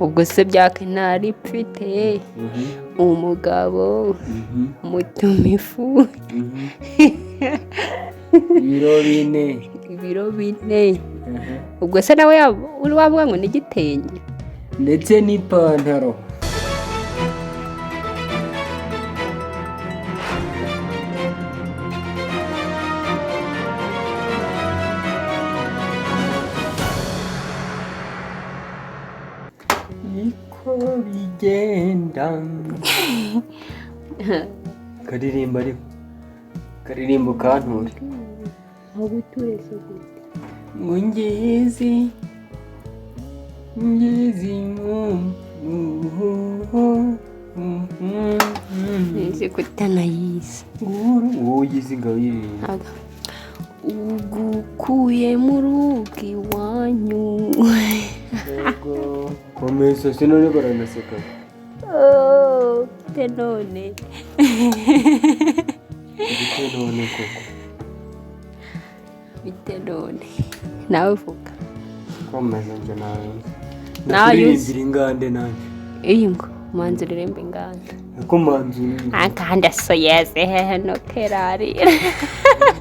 ubwo se byakenari mfite umugabo mutumifu ibiro bine ubwo se nawe uri wavuga ngo n'igitenge ndetse n'ipantaro niko bigenda karirimba ariko karirimba kanture aho guture se gute ngo ngezi nzi kutanayizi wowe uyizi ngaho iririmba ugukuye mu rugo iwanyu yego komeza sinone baranaseka bite none koko bite none nawe vuga komeza nje nawe nakuririmbira ingande nanjye iyi ngo manzi uririmba inganda ko manzi akanda so yeze hano kerari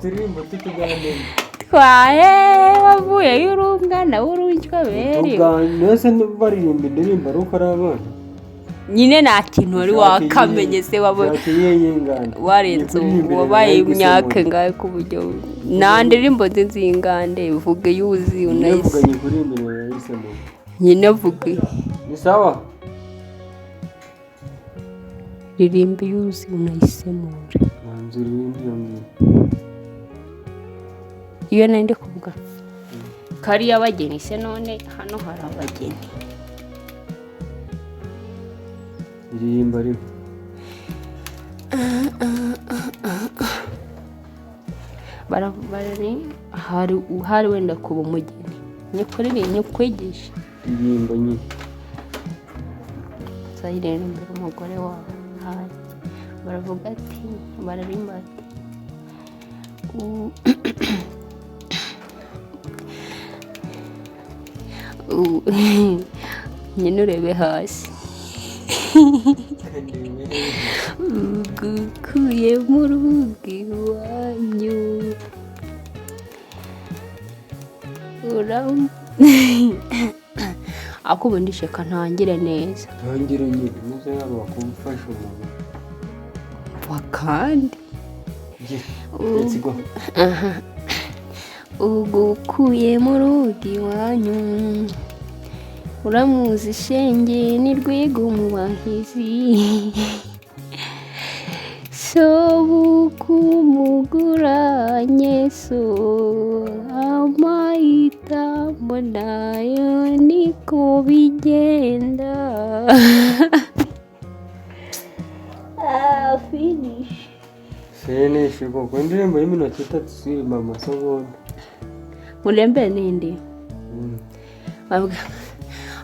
turirimba tutugande twaye wavuye y'urungana w'urunjwa beri nese baririmba indirimbo ari uko ari abana nyine nta kintu wari wakamenye se wabona warenze wabaye imyaka ngahe ku buryo nta ndirimbo nzi ingande uvuge yuzi unayise nyine vuge ni sawa ririmba yuzi unayisemure manzi uririmba iyo nandi kuvuga kari abageni se none hano hari abageni iririmba ariko barabara hari wenda kuba umugeni nyakwigisha iririmba nyine sayirene imbere umugore wawe hari baravuga ati bararimba ati nyine urebe hasi ugukuye mu rugo iwanyu ako ubundi sheka ntangire neza ntangire nyine muze hano bakumfasha umuntu wakandi let's go ugukuye mu rugo iwanyu uramuzi shenge ni rwego mu bahizi sobukumuguranye so amahitamo nayo niko bigenda finish koko indirimbo y'iminota 3 sirima amasegonda murembe nindi bavuga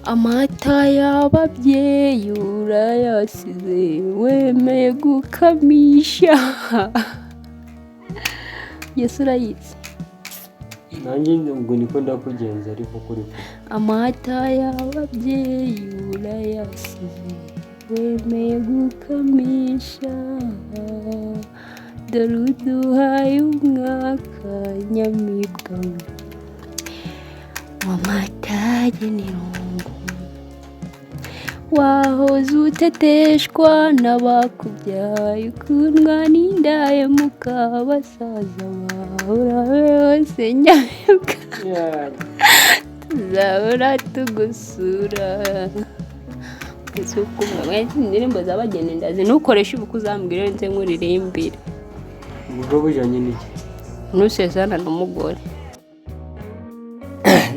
amata y'ababyeyi urayasize wemeye gukamisha yesu urayizi nanjye ubwo niko ndakugenza ariko kuri amata y'ababyeyi urayasize wemeye gukamisha dore uduhaye umwaka nyamibwa w'amatage n'irungu wahoze uteteshwa n'abakubyaye ukundwa n'indaye mukabasaza bawe urabe hose nyabwa tuzahora tugusura isuku mwese indirimbo z'abageni ndazi ntukoreshe ubuku uzambwire nze nkuririmbire ubwo bujanye n'iki ntusezana n'umugore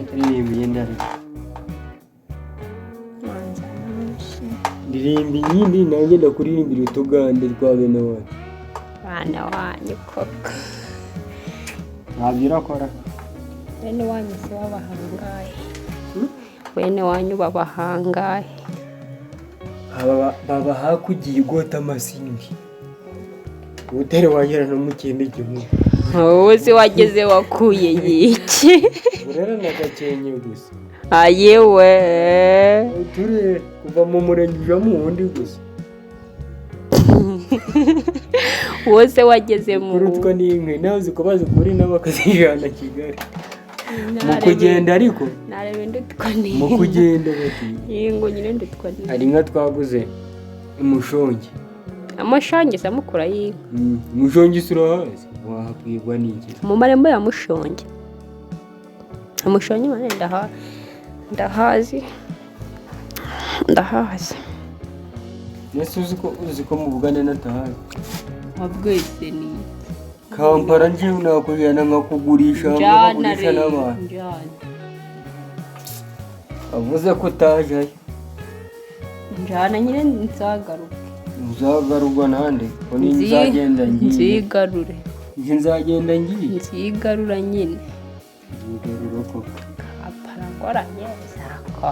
ndirimbiye ndari ndirimbi nyindi nanjye ndakuririmbira utugande twa bene wacu bana wanyu koko ntabyo urakora bene wanyu se babahangaye bene wanyu babahangaye baba hakugiye igota amasimbi utari wagera no mu kindi gihugu wowe se wageze wakuye yiki rero nagakenye gusa ayewe uturere kuva mu murenge uja mu wundi gusa wose wageze mu kurutwa n'inka nawe uziko bazi kuri nabo bakazijana Kigali mu kugenda ariko narebe ndutwa n'inka mu kugenda bati yingo nyine ndutwa n'inka hari inka twaguze umushongi amushongi samukura y'inka umushongi surahazi wahapwirwa n'iki mu marembo ya mushongi umushongi mane ndahazi nese uzi ko mu Bugande natahazi wabwese ni Kampala nje nakujyana nkakugurisha nkakugurisha n'abantu avuze ko utajayo njana nyine nzagarurwa nande ko ni nzagenda ngiye nzigarure nzagenda ngiye nzigarura nyine nzigarura ko aparangora yezako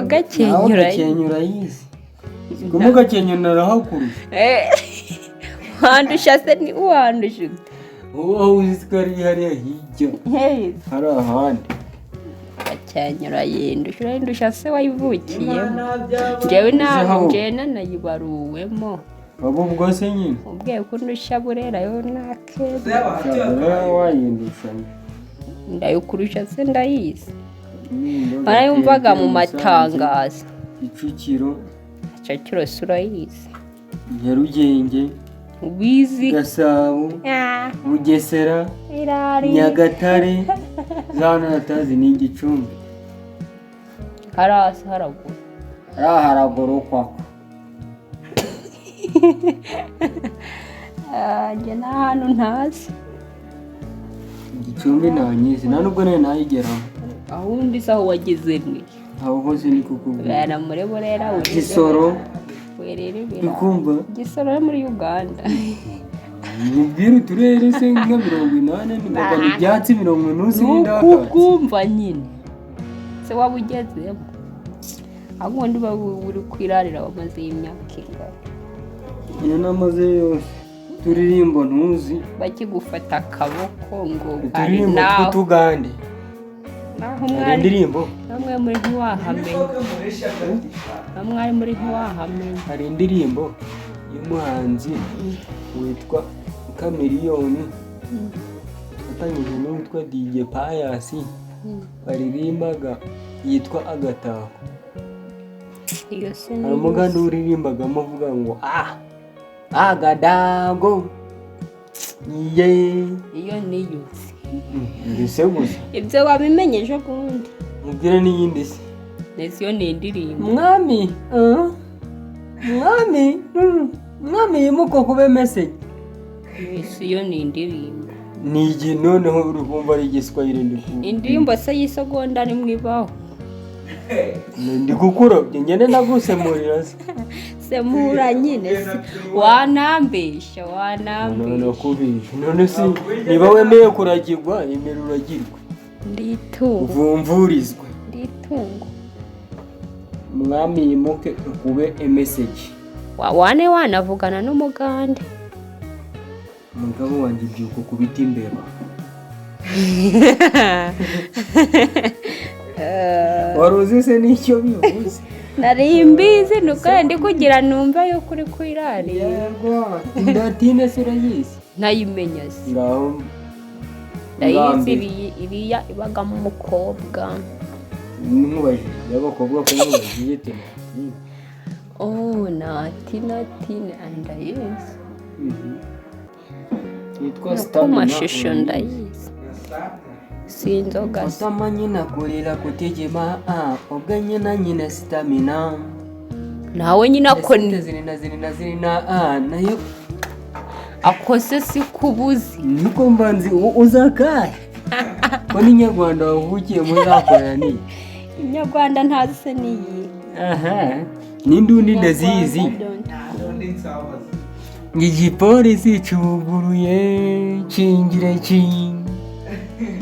gakenyura yizi kumugakenyura hakurusha wandusha se ni wandusha wowe uzi ko ari hariya hirya hari ahandi gakenyura yindusha se wayivukiye njyewe nanje nanayibaruwemo abo bwose nyine ubwiye ko ndusha burera yo nakeza wayindusha ndayukurusha se ndayizi barayumvaga mu matangazo Kicukiro surayizi Nyarugenge Ubizi Gasabo Bugesera Nyagatare zana natazi ni Gicumbi harasi haraguru kwako njye nta hantu ntazi Gicumbi ntanyizi nta nubwo nayo nayigeramo ahundi saho wageze ni aho hose ni kukubwira bana muri burera Gisoro werere ikumva Gisoro muri Uganda mubwira uturere se nka 80 ni ibyatsi 90 n'indaka nukumva nyine se wabugezemo ahubwo ndi buri kwirarira wamaze y'imyaka ingana iyo namaze yose turirimbo ntuzi bakigufata akaboko ngo ari naho Tugande naho mwari indirimbo namwe muri ntiwahamenya namwe muri ntiwahamenya hari indirimbo y'umuhanzi witwa Chameleone atanyije n'uwitwa DJ Pius baririmbaga yitwa Agatako iyo se hari umuganda uririmbaga amuvuga ngo agadago iyo niyuzi mbese gusa ibyo wabimenyeje kundi mubwire n'iyindi se ndetse iyo ni indirimbo mwami yimuko kube message iyo ni indirimbo ni igihe noneho urumva ari igiswahili ndikumva indirimbo se y'isegonda ni mwibaho ndi kukurobye ngene nagusemurira se semura nyine wanambesha nakubisha none se niba wemeye kuragirwa emera uragirwe nditungo uvumvurizwe nditungo mwami yimuke kube message wane wanavugana n'umugande umugabo wanjye byuko kubita imbeba waruzi se n'icyo bivuze nari mbizi nuko ndi kugira numva yo kuri kwirari yego ndatine se urayizi ntayimenya se ngaho ndayizi iriya ibaga mu mukobwa n'umubajije y'abakobwa ko mubagiye tena natina ndayizi yitwa Stamina mashusho ndayizi sinzoga utamanye nakorera kutegema ubwo nyine Stamina nawe nyine ako zirina nayo akose si kubuzi niko mbanzi uzakaye ko ni Nyarwanda wavukiye muzakorera ni Nyarwanda ntazi se niyi n'indundi ndazizi igipolisi cyuguruye kingire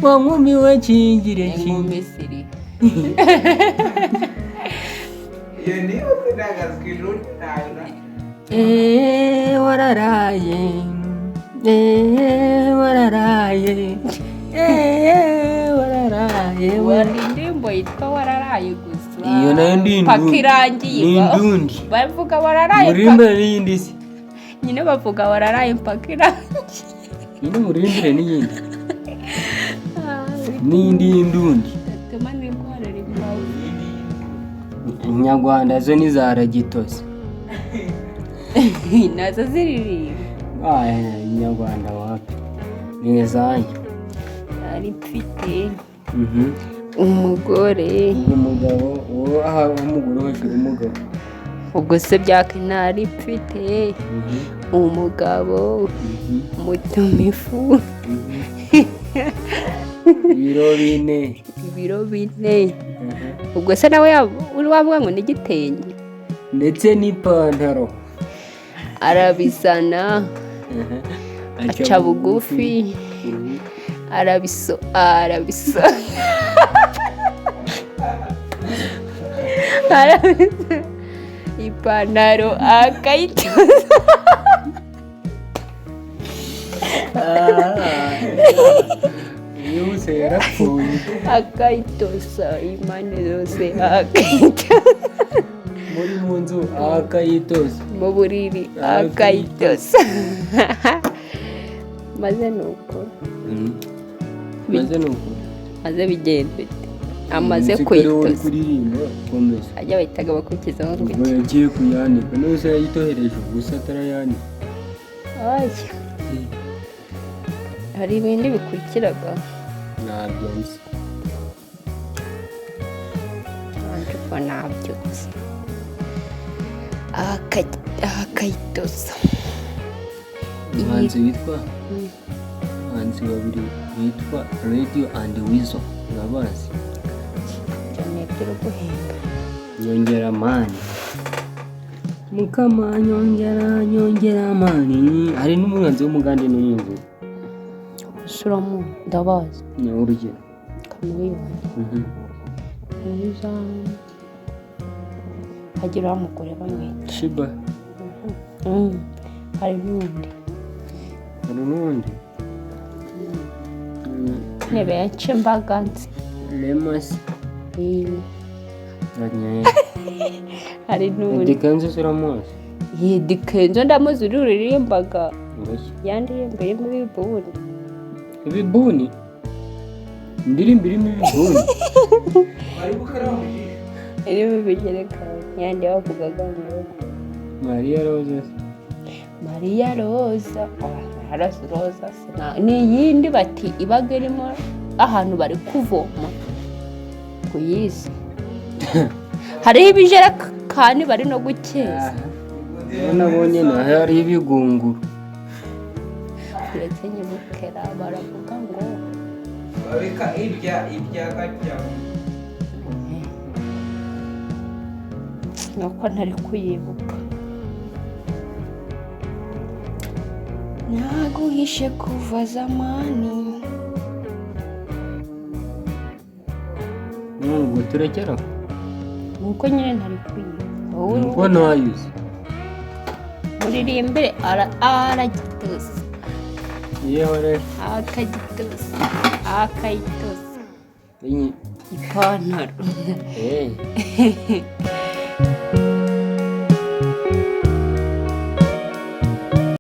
wankumiwe kingire Misiri wararaye wararaye wararaye wari indirimbo yitwa wararaye gusa iyo nayo ndi paka irangiye bavuga wararaye murimbire n'iyindi se nyine bavuga wararaye paka irangiye nyine murimbire n'iyindi y'indundi tuma n'indwara rimbawe inyarwanda zo ni za ragitose nazo ziririmba inyarwanda wapi ni zanyu ari mfite umugore umugabo umugore wagira umugabo ubwo se byakenari mfite umugabo mutumifu ibiro bine ubwo se nawe uri wavuga ngo n'igitenge ndetse n'ipantaro arabizana aca bugufi arabiso ipantaro akayitoza yose yarapfuye akayitoza impande zose akayitoza muri mu nzu akayitoza mu buriri akayitoza maze nuko maze bigenda amaze kwitoza ajya bahitaga bakurikizaho ngo yagiye kuyanika nose yayitohereje ubusa atarayanika hari ibindi bikurikiraga ntabyo nzi ariko ntabyo nzi akayitoza umuhanzi babiri bitwa Radio and Weasel urabazi byo guhemba nyongera mani mukama nyongera mani hari n'umuhanzi w'umugande n'unyungu Suramu ndabazi ni urugero Chameleone mwiza agira umugore bamwita Shiba hari n'undi ni benshi mbaga nzi Lemas hari n'undi Dikenzo suramuzi Dikenzo ndamuzi uririmbaga yandirimba irimo ibibuni indirimbo irimo ibibuni irimo ibigereka yandi bavugaga ngo Maria Rosa ni iyindi bati ibaga irimo ahantu bari kuvoma kuyizi hariho ibijerekani bari no gukeza nabonye naho hari ibigunguru uretse nyibukera baravuga ngo bareka irya gajya nuko ntari kuyibuka naguhishe kuva zamani ngo turekera nuko nyine ntari kuyibuka nuko ntayuze muririmbire aragituza yehore akayitoza ipantaro